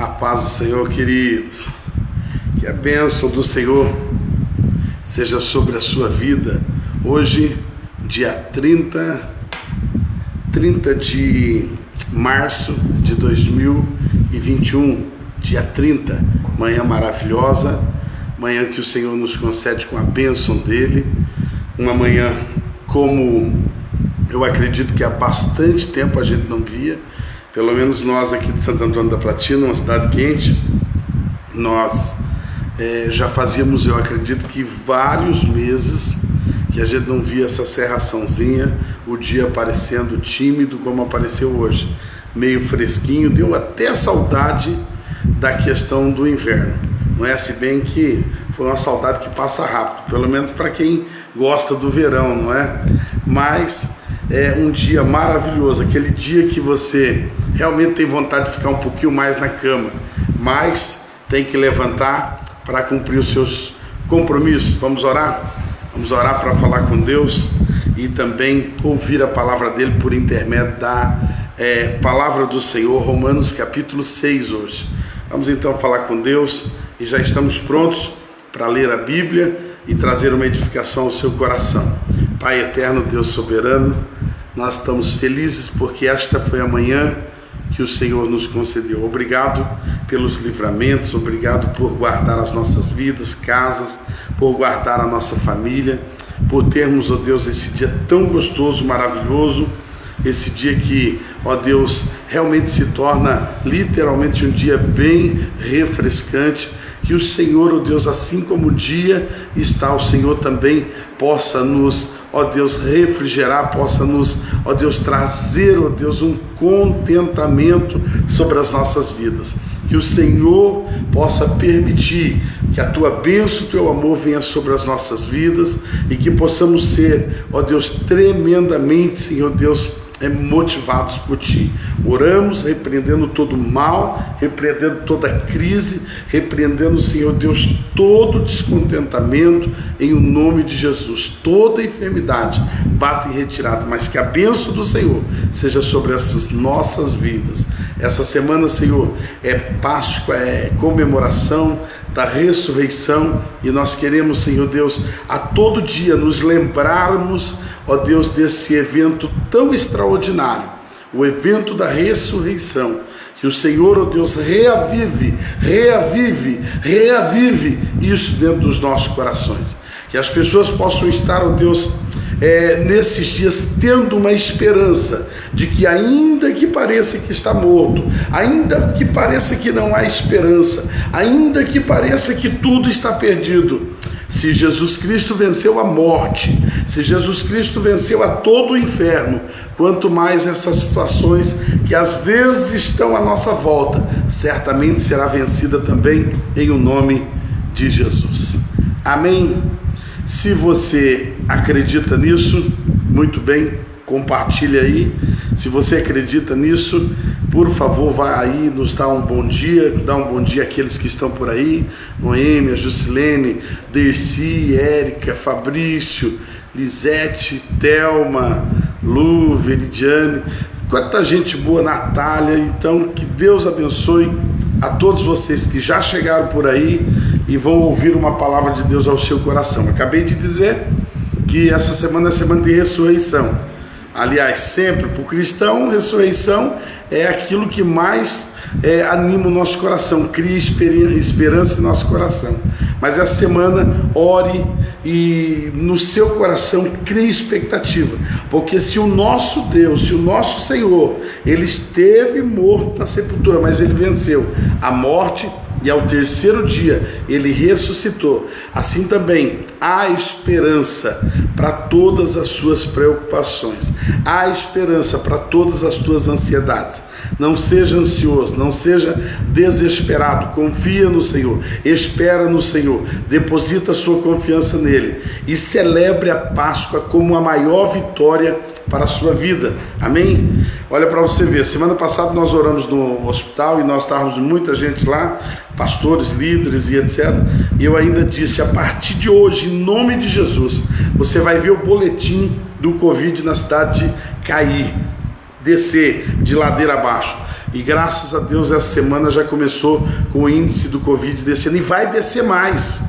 A paz do Senhor, queridos. Que a bênção do Senhor seja sobre a sua vida. Hoje, dia 30 de março de 2021, dia 30, manhã maravilhosa, manhã que o Senhor nos concede com a bênção dele, uma manhã como eu acredito que há bastante tempo a gente não via, pelo menos nós aqui de Santo Antônio da Platina, uma cidade quente, nós já fazíamos, eu acredito que vários meses que a gente não via essa cerraçãozinha, o dia aparecendo tímido como apareceu hoje, meio fresquinho, deu até saudade da questão do inverno, não é? Se bem que foi uma saudade que passa rápido, pelo menos para quem gosta do verão, não é? Mas é um dia maravilhoso, aquele dia que você realmente tem vontade de ficar um pouquinho mais na cama, mas tem que levantar para cumprir os seus compromissos. Vamos orar? Vamos orar para falar com Deus e também ouvir a palavra dele por intermédio da palavra do Senhor, Romanos capítulo 6 hoje. Vamos então falar com Deus e já estamos prontos para ler a Bíblia e trazer uma edificação ao seu coração. Pai eterno, Deus soberano, nós estamos felizes porque esta foi a manhã que o Senhor nos concedeu. Obrigado pelos livramentos, obrigado por guardar as nossas vidas, casas, por guardar a nossa família, por termos, ó Deus, esse dia tão gostoso, maravilhoso, esse dia que, ó Deus, realmente se torna literalmente um dia bem refrescante. Que o Senhor, ó Deus, assim como o dia está, o Senhor também possa nos, ó Deus, refrigerar, possa nos, ó Deus, trazer, ó Deus, um contentamento sobre as nossas vidas. Que o Senhor possa permitir que a tua bênção, o teu amor venha sobre as nossas vidas e que possamos ser, ó Deus, tremendamente, Senhor Deus, motivados por ti. Oramos repreendendo todo mal, repreendendo toda crise, repreendendo, Senhor Deus, todo descontentamento em o nome de Jesus. Toda enfermidade bata em retirada, mas que a bênção do Senhor seja sobre essas nossas vidas. Essa semana, Senhor, é Páscoa, é comemoração da ressurreição e nós queremos, Senhor Deus, a todo dia nos lembrarmos, ó Deus, desse evento tão extraordinário, o evento da ressurreição, que o Senhor, ó Deus, reavive isso dentro dos nossos corações, que as pessoas possam estar, ó Deus, nesses dias tendo uma esperança de que ainda que pareça que está morto, ainda que pareça que não há esperança, ainda que pareça que tudo está perdido, se Jesus Cristo venceu a morte, se Jesus Cristo venceu a todo o inferno, quanto mais essas situações que às vezes estão à nossa volta, certamente será vencida também em o nome de Jesus. Amém? Se você acredita nisso, muito bem, compartilhe aí. Se você acredita nisso, por favor, vá aí nos dar um bom dia, dá um bom dia àqueles que estão por aí, Noêmia, Juscelene, Dercy, Érica, Fabrício, Lisete, Thelma, Lu, Veridiane, quanta gente boa, Natália. Então, que Deus abençoe a todos vocês que já chegaram por aí e vão ouvir uma palavra de Deus ao seu coração. Acabei de dizer que essa semana é semana de ressurreição. Aliás, sempre para o cristão, ressurreição é aquilo que mais anima o nosso coração, cria esperança em nosso coração. Mas essa semana, ore e no seu coração crie expectativa, porque se o nosso Deus, se o nosso Senhor, ele esteve morto na sepultura, mas ele venceu a morte e ao terceiro dia ele ressuscitou, assim também há esperança para todas as suas preocupações, há esperança para todas as tuas ansiedades. Não seja ansioso, não seja desesperado, confia no Senhor, espera no Senhor, deposita a sua confiança nele e celebre a Páscoa como a maior vitória para a sua vida. Amém? Olha para você ver, semana passada nós oramos no hospital e nós estávamos muita gente lá, pastores, líderes e etc. E eu ainda disse, a partir de hoje, em nome de Jesus, você vai ver o boletim do Covid na cidade cair, descer de ladeira abaixo. E graças a Deus essa semana já começou com o índice do Covid descendo, e vai descer mais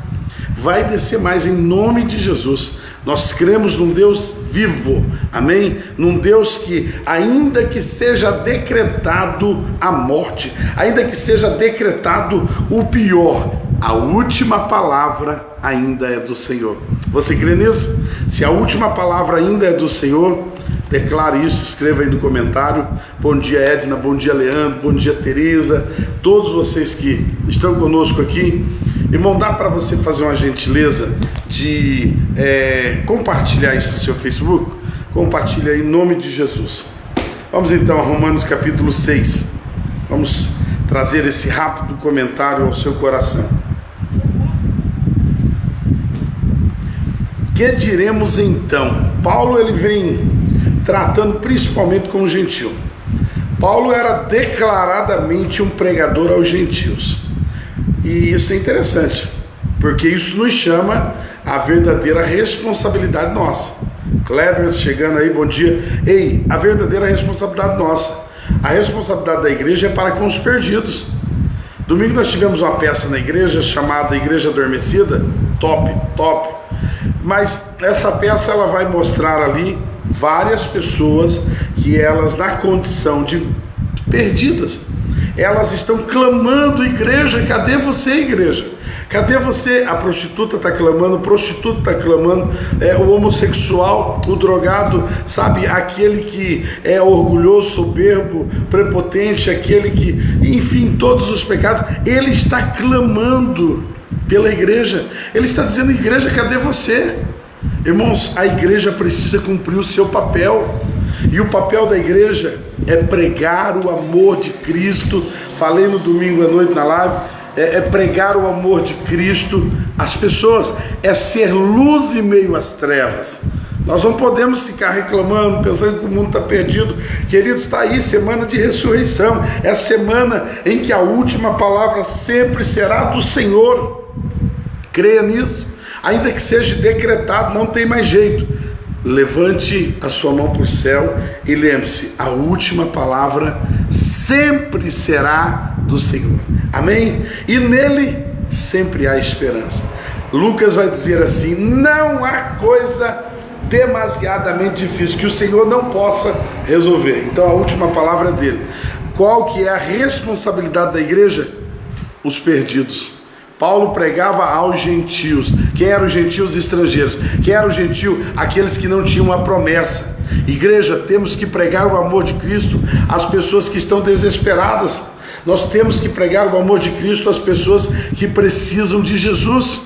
em nome de Jesus. Nós cremos num Deus vivo, amém? Num Deus que, ainda que seja decretado a morte, ainda que seja decretado o pior, a última palavra ainda é do Senhor. Você crê nisso? Se a última palavra ainda é do Senhor, declare isso, escreva aí no comentário. Bom dia, Edna, bom dia, Leandro, bom dia, Tereza, todos vocês que estão conosco aqui. Irmão, dá para você fazer uma gentileza de compartilhar isso no seu Facebook? Compartilha em nome de Jesus. Vamos então a Romanos capítulo 6. Vamos trazer esse rápido comentário ao seu coração. Que diremos então? Paulo ele vem tratando principalmente com os gentios. Paulo era declaradamente um pregador aos gentios. E isso é interessante, porque isso nos chama a verdadeira responsabilidade nossa. Kleber chegando aí, bom dia. Ei, a verdadeira responsabilidade nossa. A responsabilidade da igreja é para com os perdidos. Domingo nós tivemos uma peça na igreja chamada Igreja Adormecida, top. Mas essa peça ela vai mostrar ali várias pessoas que elas na condição de perdidas, elas estão clamando: igreja, cadê você, igreja? Cadê você? A prostituta está clamando, o prostituto está clamando, o homossexual, o drogado, sabe, aquele que é orgulhoso, soberbo, prepotente, aquele que, enfim, todos os pecados, ele está clamando pela igreja. Ele está dizendo: igreja, cadê você? Irmãos, a igreja precisa cumprir o seu papel. E o papel da igreja é pregar o amor de Cristo. Falei no domingo à noite na live, é pregar o amor de Cristo às pessoas, é ser luz em meio às trevas. Nós não podemos ficar reclamando, pensando que o mundo está perdido. Queridos, está aí semana de ressurreição, é semana em que a última palavra sempre será do Senhor. Creia nisso, ainda que seja decretado, não tem mais jeito. Levante a sua mão para o céu e lembre-se, a última palavra sempre será do Senhor, amém? E nele sempre há esperança. Lucas vai dizer assim: não há coisa demasiadamente difícil que o Senhor não possa resolver. Então a última palavra é dele. Qual que é a responsabilidade da igreja? Os perdidos. Paulo pregava aos gentios. Quem eram os gentios? Estrangeiros. Quem era o gentio? Aqueles que não tinham a promessa. Igreja, temos que pregar o amor de Cristo às pessoas que estão desesperadas. Nós temos que pregar o amor de Cristo às pessoas que precisam de Jesus.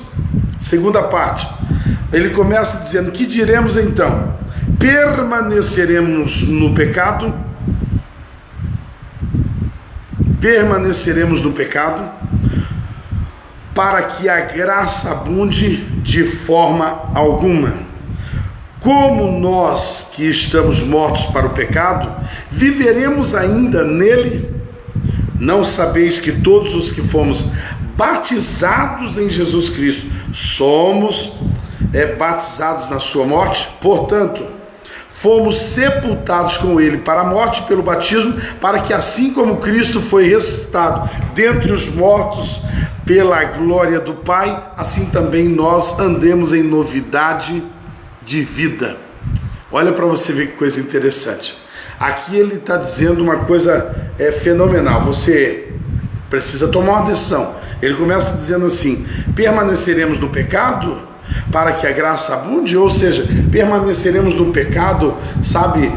Segunda parte, ele começa dizendo: que diremos então? Permaneceremos no pecado? Permaneceremos no pecado para que a graça abunde? De forma alguma. Como nós que estamos mortos para o pecado, viveremos ainda nele? Não sabeis que todos os que fomos batizados em Jesus Cristo, somos batizados na sua morte? Portanto, fomos sepultados com ele para a morte pelo batismo, para que assim como Cristo foi ressuscitado dentre os mortos pela glória do Pai, assim também nós andemos em novidade de vida. Olha para você ver que coisa interessante. Aqui ele está dizendo uma coisa fenomenal. Você precisa tomar uma decisão. Ele começa dizendo assim: permaneceremos no pecado para que a graça abunde? Ou seja, permaneceremos no pecado, sabe,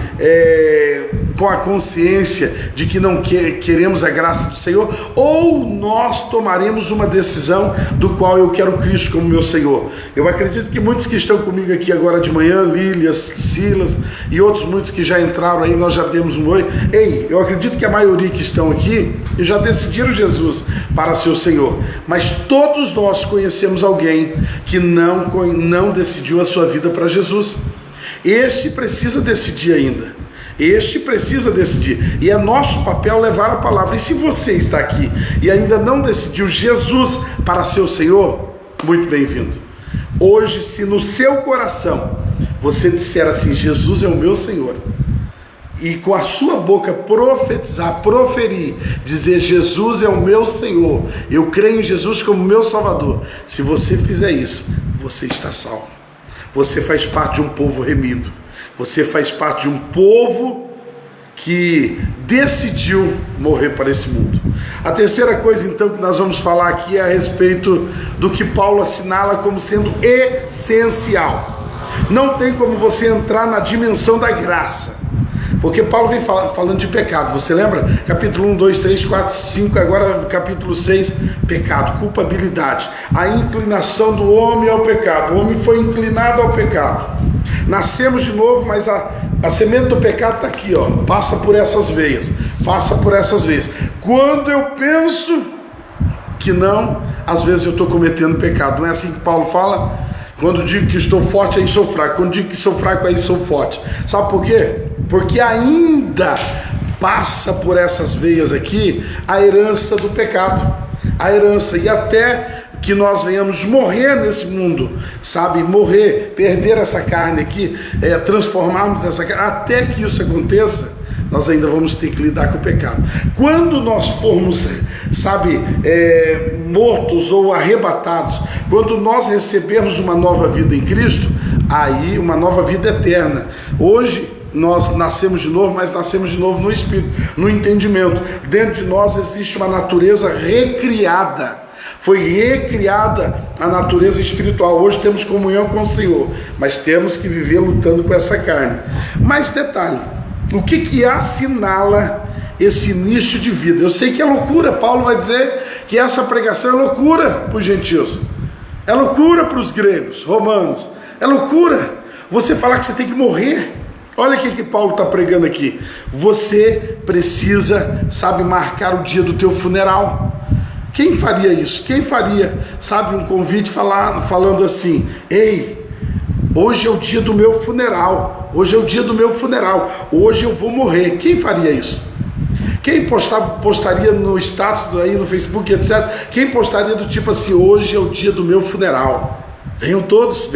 com a consciência de que não queremos a graça do Senhor? Ou nós tomaremos uma decisão do qual eu quero Cristo como meu Senhor? Eu acredito que muitos que estão comigo aqui agora de manhã, Lílias, Silas e outros muitos que já entraram aí, nós já demos um oi. Ei, eu acredito que a maioria que estão aqui já decidiram Jesus para ser o Senhor, mas todos nós conhecemos alguém que não decidiu a sua vida para Jesus. Este precisa decidir ainda. Este precisa decidir. E é nosso papel levar a palavra. E se você está aqui e ainda não decidiu Jesus para ser o Senhor, muito bem-vindo. Hoje, se no seu coração você disser assim: Jesus é o meu Senhor, e com a sua boca profetizar, proferir, dizer: Jesus é o meu Senhor, eu creio em Jesus como meu Salvador, se você fizer isso, você está salvo. Você faz parte de um povo remido, você faz parte de um povo que decidiu morrer para esse mundo. A terceira coisa então que nós vamos falar aqui é a respeito do que Paulo assinala como sendo essencial. Não tem como você entrar na dimensão da graça, porque Paulo vem falando de pecado. Você lembra? Capítulo 1, 2, 3, 4, 5, agora capítulo 6, pecado, culpabilidade, a inclinação do homem ao pecado. O homem foi inclinado ao pecado. Nascemos de novo, mas a semente do pecado está aqui, ó, passa por essas veias, passa por essas veias. Quando eu penso que não, às vezes eu estou cometendo pecado. Não é assim que Paulo fala? Quando digo que estou forte, aí sou fraco. Quando digo que sou fraco, aí sou forte. Sabe por quê? Porque ainda passa por essas veias aqui a herança do pecado. A herança, e até que nós venhamos morrer nesse mundo, sabe, morrer, perder essa carne aqui, transformarmos nessa carne, até que isso aconteça, nós ainda vamos ter que lidar com o pecado. Quando nós formos, sabe, mortos ou arrebatados, quando nós recebermos uma nova vida em Cristo, aí uma nova vida eterna. Hoje nós nascemos de novo, mas nascemos de novo no Espírito, no entendimento. Dentro de nós existe uma natureza recriada. Foi recriada a natureza espiritual. Hoje temos comunhão com o Senhor, mas temos que viver lutando com essa carne. Mas detalhe, o que assinala esse início de vida? Eu sei que é loucura. Paulo vai dizer que essa pregação é loucura para os gentios, é loucura para os gregos, romanos, é loucura você falar que você tem que morrer. Olha o que Paulo está pregando aqui. Você precisa, sabe, marcar o dia do teu funeral. Quem faria isso? Quem faria, sabe, um convite falando assim: ei, hoje é o dia do meu funeral, hoje é o dia do meu funeral, hoje eu vou morrer. Quem faria isso? Quem postaria no status aí no Facebook, etc? Quem postaria do tipo assim: hoje é o dia do meu funeral, venham todos,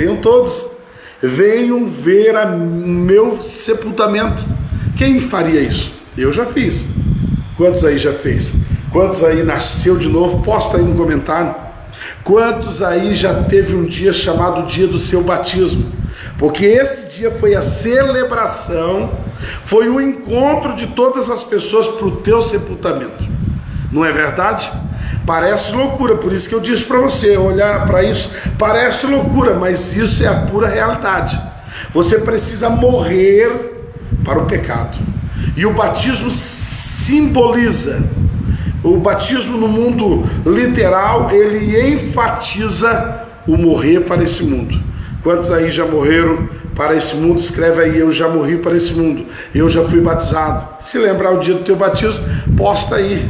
venham ver o meu sepultamento. Quem faria isso? Eu já fiz. Quantos aí já fez? Quantos aí nasceu de novo? Posta aí no comentário. Quantos aí já teve um dia chamado dia do seu batismo? Porque esse dia foi a celebração, foi o encontro de todas as pessoas para o teu sepultamento. Não é verdade? Parece loucura, por isso que eu disse para você, olhar para isso, parece loucura, mas isso é a pura realidade. Você precisa morrer para o pecado. E o batismo simboliza, o batismo no mundo literal, ele enfatiza o morrer para esse mundo. Quantos aí já morreram para esse mundo? Escreve aí: eu já morri para esse mundo, eu já fui batizado. Se lembrar o dia do teu batismo, posta aí,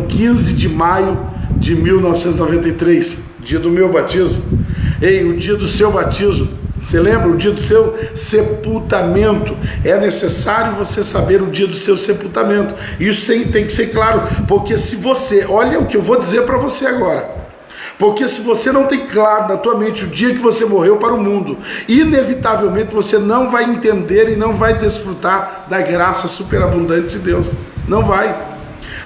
15 de maio de 1993, dia do meu batismo. Ei, o dia do seu batismo, você lembra? O dia do seu sepultamento. É necessário você saber o dia do seu sepultamento. Isso tem que ser claro, porque se você, olha o que eu vou dizer para você agora, porque se você não tem claro na tua mente o dia que você morreu para o mundo, inevitavelmente você não vai entender e não vai desfrutar da graça superabundante de Deus. Não vai.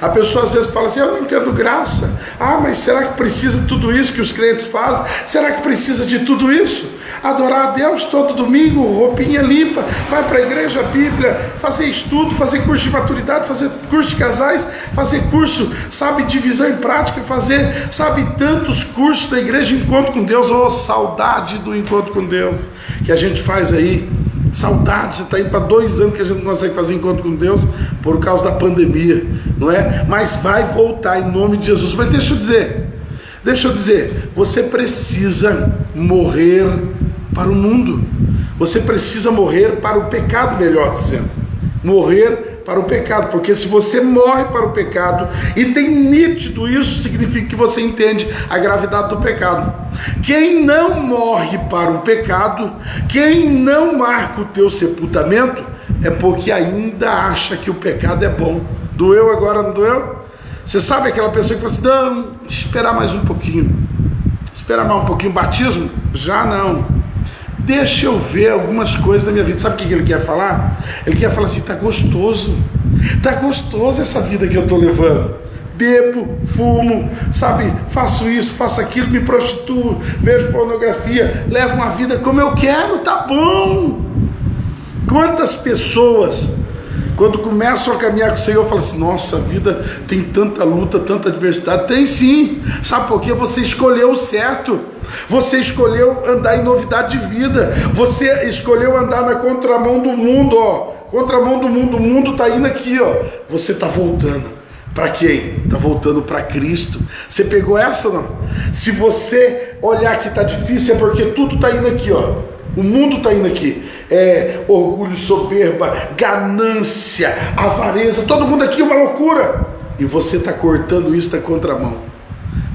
A pessoa às vezes fala assim: eu não entendo graça. Ah, mas será que precisa de tudo isso que os crentes fazem? Será que precisa de tudo isso? Adorar a Deus todo domingo, roupinha limpa, vai para a igreja, Bíblia, fazer estudo, fazer curso de maturidade, fazer curso de casais, fazer curso, sabe, de visão em prática, fazer, sabe, tantos cursos da igreja Encontro com Deus. Oh, saudade do encontro com Deus que a gente faz aí. Saudade, já está indo para 2 anos que a gente não consegue fazer encontro com Deus por causa da pandemia, não é? Mas vai voltar em nome de Jesus. Mas deixa eu dizer, você precisa morrer para o mundo, você precisa morrer para o pecado, melhor dizendo, morrer para o pecado, porque se você morre para o pecado, e tem nítido isso, significa que você entende a gravidade do pecado. Quem não morre para o pecado, quem não marca o teu sepultamento, é porque ainda acha que o pecado é bom. Doeu agora, não doeu? Você sabe aquela pessoa que fala assim: não, esperar mais um pouquinho, esperar mais um pouquinho, batismo? Já não. deixa eu ver algumas coisas da minha vida. Sabe o que ele quer falar? Ele quer falar assim, tá gostoso essa vida que eu estou levando. Bebo, fumo, sabe, faço isso, faço aquilo, me prostituo, vejo pornografia, levo uma vida como eu quero, tá bom. Quantas pessoas, quando começam a caminhar com o Senhor, falam assim, nossa, a vida tem tanta luta, tanta adversidade. Tem sim, sabe por quê? Você escolheu o certo, você escolheu andar em novidade de vida, você escolheu andar na contramão do mundo, contramão do mundo, o mundo está indo aqui, você está voltando. Para quem? Está voltando para Cristo. Você pegou essa, não? Se você olhar que está difícil, é porque tudo está indo aqui, o mundo está indo aqui. Orgulho, soberba, ganância, avareza, todo mundo aqui é uma loucura. E você está cortando isso da contramão.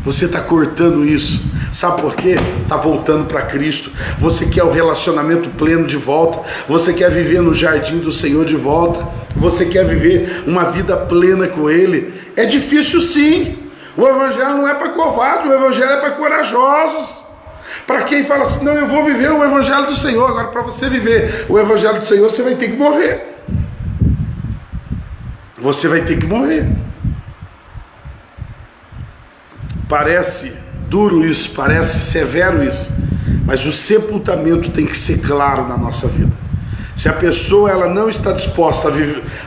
Você está cortando isso. Sabe por quê? Está voltando para Cristo. Você quer o relacionamento pleno de volta. Você quer viver no jardim do Senhor de volta. Você quer viver uma vida plena com Ele. É difícil sim. O Evangelho não é para covarde, o Evangelho é para corajosos. Para quem fala assim, não, eu vou viver o Evangelho do Senhor. Agora, para você viver o Evangelho do Senhor, você vai ter que morrer. Você vai ter que morrer. Parece duro isso, parece severo isso, mas o sepultamento tem que ser claro na nossa vida. Se a pessoa ela não está disposta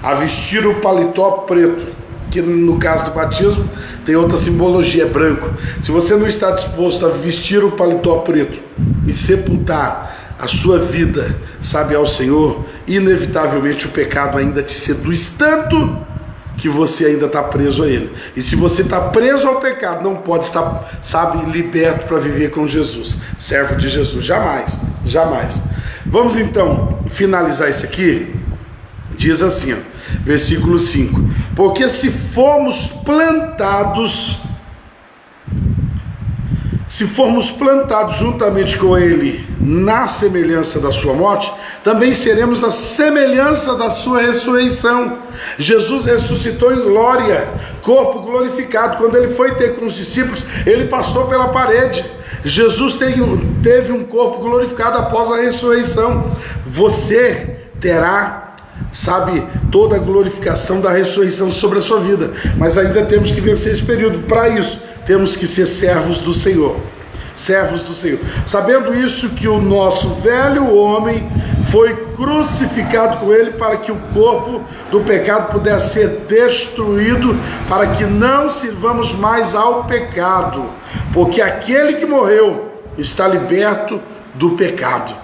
a vestir o paletó preto, que no caso do batismo tem outra simbologia, é branco. Se você não está disposto a vestir o paletó preto e sepultar a sua vida, sabe, ao Senhor, inevitavelmente o pecado ainda te seduz tanto que você ainda está preso a ele. E se você está preso ao pecado, não pode estar, sabe, liberto para viver com Jesus, servo de Jesus, jamais, jamais. Vamos então finalizar isso aqui. Diz assim, versículo 5: porque se formos plantados juntamente com ele na semelhança da sua morte, também seremos a semelhança da sua ressurreição. Jesus ressuscitou em glória, corpo glorificado. Quando ele foi ter com os discípulos, ele passou pela parede. Jesus teve um corpo glorificado após a ressurreição. Você terá, sabe, toda a glorificação da ressurreição sobre a sua vida, mas ainda temos que vencer esse período. Para isso, temos que ser servos do Senhor. Servos do Senhor, sabendo isso, que o nosso velho homem foi crucificado com ele, para que o corpo do pecado pudesse ser destruído, para que não sirvamos mais ao pecado, porque aquele que morreu está liberto do pecado.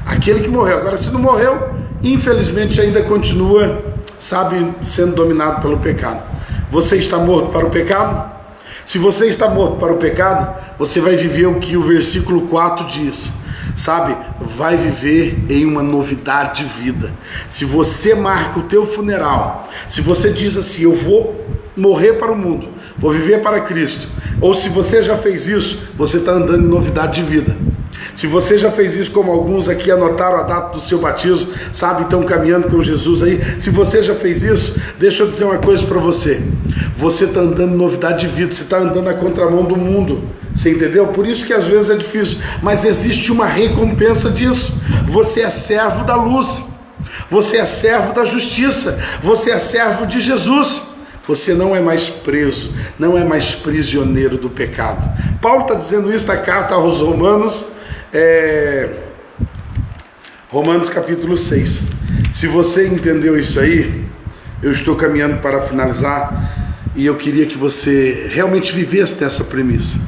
Aquele que morreu, agora se não morreu, infelizmente ainda continua, sabe, sendo dominado pelo pecado. Você está morto para o pecado? Se você está morto para o pecado, você vai viver o que o versículo 4 diz, sabe? Vai viver em uma novidade de vida. Se você marca o teu funeral, se você diz assim, eu vou morrer para o mundo, vou viver para Cristo, ou se você já fez isso, você está andando em novidade de vida. Se você já fez isso, como alguns aqui anotaram a data do seu batismo, sabe, estão caminhando com Jesus aí, se você já fez isso, deixa eu dizer uma coisa para você: você está andando em novidade de vida, você está andando na contramão do mundo, você entendeu? Por isso que às vezes é difícil, mas existe uma recompensa disso. Você é servo da luz, você é servo da justiça, você é servo de Jesus. Você não é mais preso, não é mais prisioneiro do pecado. Paulo está dizendo isso na carta aos Romanos, Romanos capítulo 6. Se você entendeu isso aí, eu estou caminhando para finalizar, e eu queria que você realmente vivesse nessa premissa.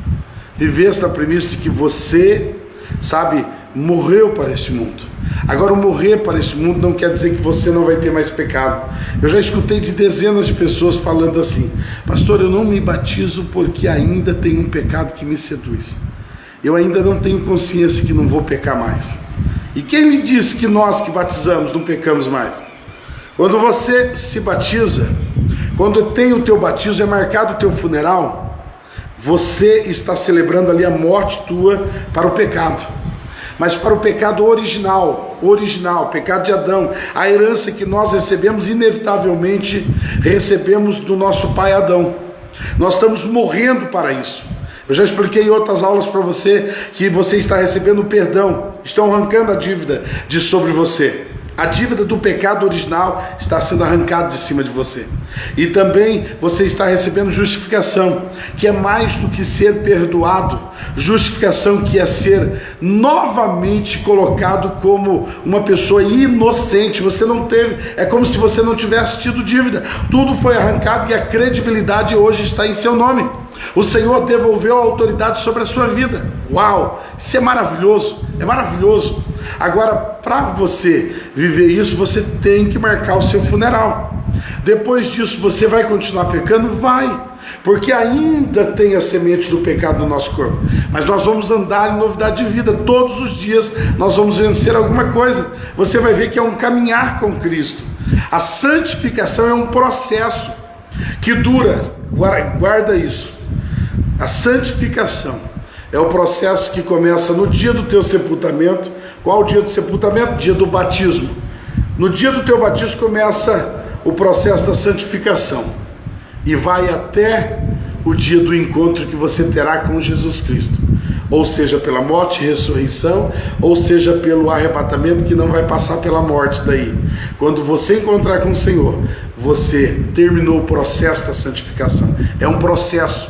Vivesse na premissa de que você, sabe, morreu para este mundo. Agora, o morrer para este mundo não quer dizer que você não vai ter mais pecado. Eu já escutei de dezenas de pessoas falando assim: pastor, eu não me batizo porque ainda tem um pecado que me seduz. Eu ainda não tenho consciência que não vou pecar mais. E quem me disse que nós que batizamos não pecamos mais? Quando você se batiza, quando tem o teu batismo, é marcado o teu funeral, você está celebrando ali a morte tua para o pecado. Mas para o pecado original, pecado de Adão, a herança que nós recebemos, inevitavelmente recebemos do nosso pai Adão. Nós estamos morrendo para isso. Eu já expliquei em outras aulas para você que você está recebendo perdão, estão arrancando a dívida de sobre você. A dívida do pecado original está sendo arrancada de cima de você. E também você está recebendo justificação, que é mais do que ser perdoado. Justificação que é ser novamente colocado como uma pessoa inocente. Você não teve, é como se você não tivesse tido dívida. Tudo foi arrancado e a credibilidade hoje está em seu nome. O Senhor devolveu a autoridade sobre a sua vida. Uau, isso é maravilhoso, é maravilhoso. Agora, para você viver isso, você tem que marcar o seu funeral. Depois disso, você vai continuar pecando? Vai, porque ainda tem a semente do pecado no nosso corpo. Mas nós vamos andar em novidade de vida. Todos os dias nós vamos vencer alguma coisa. Você vai ver que é um caminhar com Cristo. A santificação é um processo que dura, guarda isso. A santificação é o processo que começa no dia do teu sepultamento. Qual o dia do sepultamento? Dia do batismo. No dia do teu batismo começa o processo da santificação e vai até o dia do encontro que você terá com Jesus Cristo, ou seja, pela morte e ressurreição, ou seja, pelo arrebatamento, que não vai passar pela morte daí. Quando você encontrar com o Senhor, você terminou o processo da santificação. É um processo,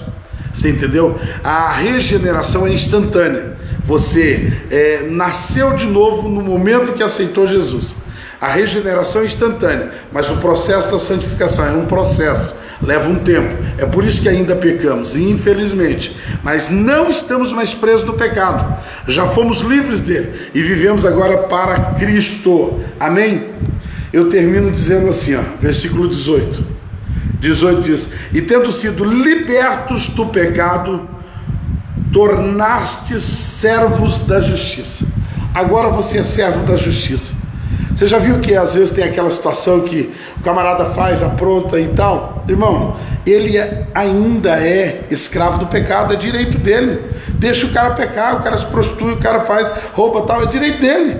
você entendeu? A regeneração é instantânea. Você nasceu de novo no momento que aceitou Jesus. A regeneração é instantânea, mas o processo da santificação é um processo, leva um tempo. É por isso que ainda pecamos, infelizmente. Mas não estamos mais presos no pecado. Já fomos livres dele e vivemos agora para Cristo. Amém? Eu termino dizendo assim, ó, versículo 18. 18 diz: e tendo sido libertos do pecado, tornastes servos da justiça. Agora você é servo da justiça. Você já viu que às vezes tem aquela situação que o camarada faz, apronta e tal? Irmão, ele ainda é escravo do pecado, é direito dele. Deixa o cara pecar, o cara se prostitui, o cara faz rouba tal, é direito dele.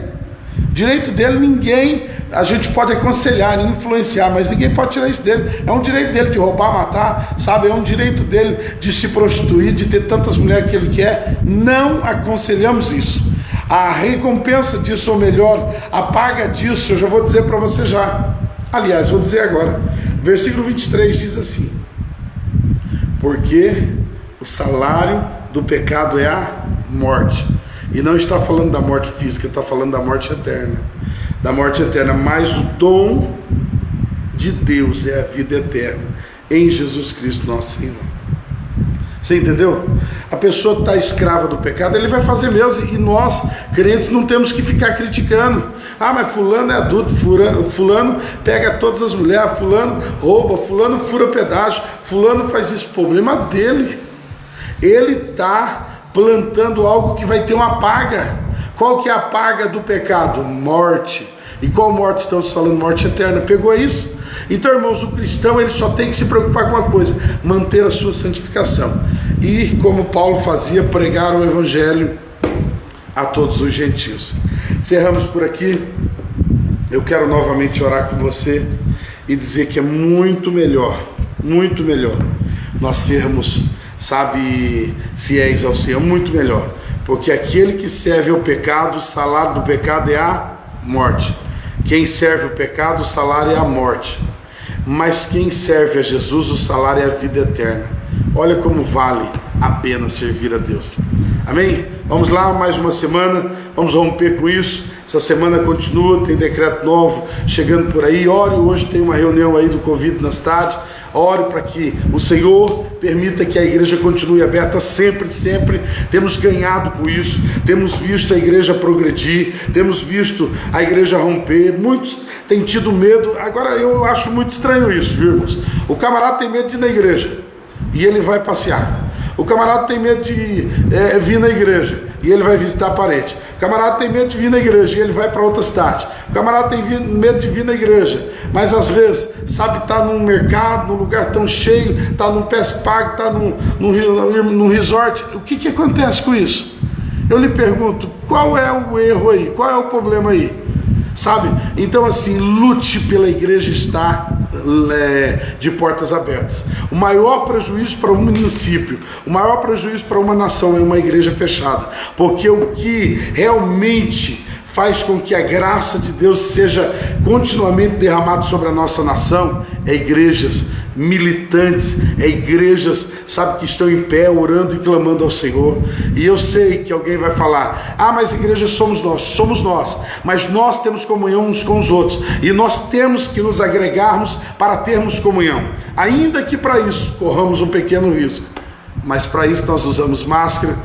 Direito dele, ninguém, a gente pode aconselhar, influenciar, mas ninguém pode tirar isso dele. É um direito dele de roubar, matar, sabe? É um direito dele de se prostituir, de ter tantas mulheres que ele quer. Não aconselhamos isso. A recompensa disso, ou melhor, a paga disso, eu já vou dizer para você já. Aliás, vou dizer agora. Versículo 23 diz assim: porque o salário do pecado é a morte. E não está falando da morte física, está falando da morte eterna. Da morte eterna, mas o dom de Deus é a vida eterna em Jesus Cristo nosso Senhor. Você entendeu? A pessoa que está escrava do pecado, ele vai fazer mesmo, e nós, crentes, não temos que ficar criticando. Ah, mas fulano é adulto, fulano pega todas as mulheres, fulano rouba, fulano fura pedágio, fulano faz isso. Problema dele. Ele está plantando algo que vai ter uma paga. Qual que é a paga do pecado? Morte. E qual morte estamos falando? Morte eterna. Pegou isso? Então, irmãos, o cristão, ele só tem que se preocupar com uma coisa: manter a sua santificação. E, como Paulo fazia, pregar o evangelho a todos os gentios. Encerramos por aqui. Eu quero novamente orar com você e dizer que é muito melhor nós sermos, sabe, fiéis ao Senhor, muito melhor, porque aquele que serve ao pecado, o salário do pecado é a morte. Quem serve o pecado, o salário é a morte, mas quem serve a Jesus, o salário é a vida eterna. Olha como vale a pena servir a Deus. Amém? Vamos lá, mais uma semana, vamos romper com isso. Essa semana continua, tem decreto novo chegando por aí. Ore, hoje tem uma reunião aí do Covid na cidade. Ore para que o Senhor permita que a igreja continue aberta sempre, sempre. Temos ganhado com isso, temos visto a igreja progredir, temos visto a igreja romper. Muitos têm tido medo. Agora, eu acho muito estranho isso, viu, irmãos? O camarada tem medo de ir na igreja e ele vai passear. O camarada tem medo de vir na igreja e ele vai visitar parente. O camarada tem medo de vir na igreja e ele vai para outra cidade. O camarada tem medo de vir na igreja, mas às vezes, sabe, está num mercado, num lugar tão cheio, está num pesque-pague, está num resort. O que acontece com isso? Eu lhe pergunto, qual é o erro aí? Qual é o problema aí? Sabe? Então, assim, lute pela igreja estar de portas abertas. O maior prejuízo para um município, o maior prejuízo para uma nação é uma igreja fechada, porque o que realmente faz com que a graça de Deus seja continuamente derramada sobre a nossa nação é igrejas militantes, é igrejas, sabe, que estão em pé, orando e clamando ao Senhor. E eu sei que alguém vai falar, mas igrejas somos nós, mas nós temos comunhão uns com os outros, e nós temos que nos agregarmos para termos comunhão, ainda que para isso corramos um pequeno risco, mas para isso nós usamos máscara,